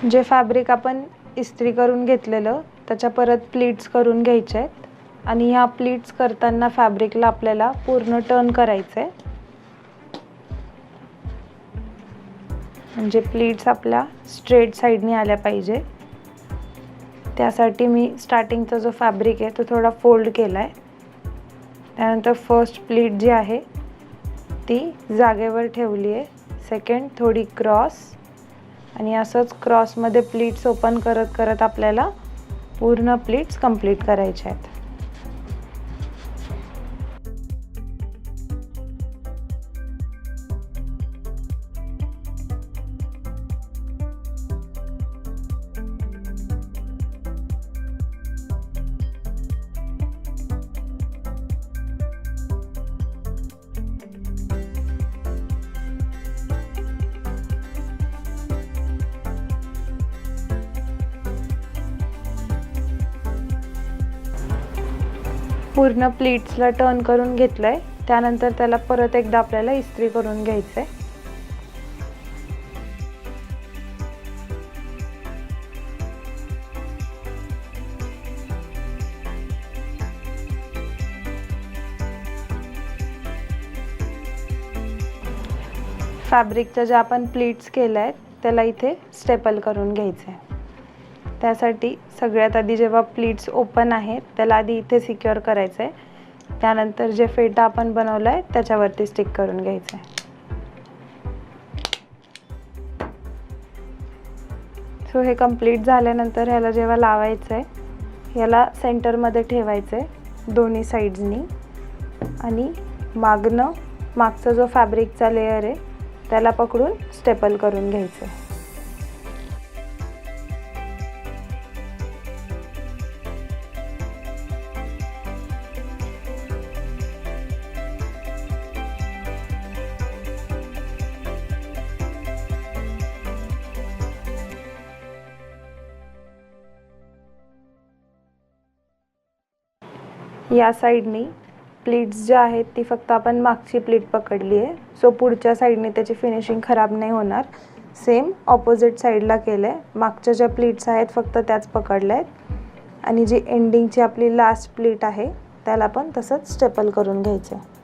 जे फॅब्रिक आपण इस्त्री करून घेतलेलं त्याच्या परत प्लीट्स करून घ्यायचे आहेत आणि ह्या प्लीट्स करताना फॅब्रिकला आपल्याला पूर्ण टर्न करायचं आहे, म्हणजे प्लीट्स आपल्या स्ट्रेट साईडने आल्या पाहिजे। त्यासाठी मी स्टार्टिंगचा जो फॅब्रिक आहे तो थोडा फोल्ड केला आहे। त्यानंतर फर्स्ट प्लीट जी आहे ती जागेवर ठेवली आहे, सेकंड थोडी क्रॉस आणि असंच क्रॉसमध्ये प्लीट्स ओपन करत करत आपल्याला पूर्ण प्लीट्स कंप्लीट करायचे आहेत। पूर्ण प्लीट्सला टर्न करून घेतलंय, त्यानंतर त्याला परत एकदा आपल्याला इस्त्री करून घ्यायचंय। फॅब्रिकच्या ज्या आपण प्लीट्स केल्या आहेत त्याला इथे स्टेपल करून घ्यायचं आहे। त्यासाठी सगळ्यात आधी जेव्हा प्लीट्स ओपन आहेत त्याला आधी इथे सिक्युअर करायचं आहे, त्यानंतर जे फेटा आपण बनवला आहे त्याच्यावरती स्टिक करून घ्यायचं आहे। सो हे कंप्लीट झाल्यानंतर ह्याला जेव्हा लावायचं आहे याला सेंटरमध्ये ठेवायचं आहे दोन्ही साईड्सनी आणि मागचा जो फॅब्रिकचा लेयर आहे त्याला पकडून स्टेपल करून घ्यायचं आहे। या साईडनी प्लीट्स ज्या आहेत ती फक्त आपण मागची प्लीट पकडली आहे, सो पुढच्या साईडने त्याची फिनिशिंग खराब नाही होणार। सेम ऑपोजिट साईडला केलं आहे, मागच्या ज्या प्लीट्स आहेत फक्त त्याच पकडल्या आहेत आणि जी एंडिंगची आपली लास्ट प्लीट आहे त्याला पण तसंच स्टेपल करून घ्यायचं आहे।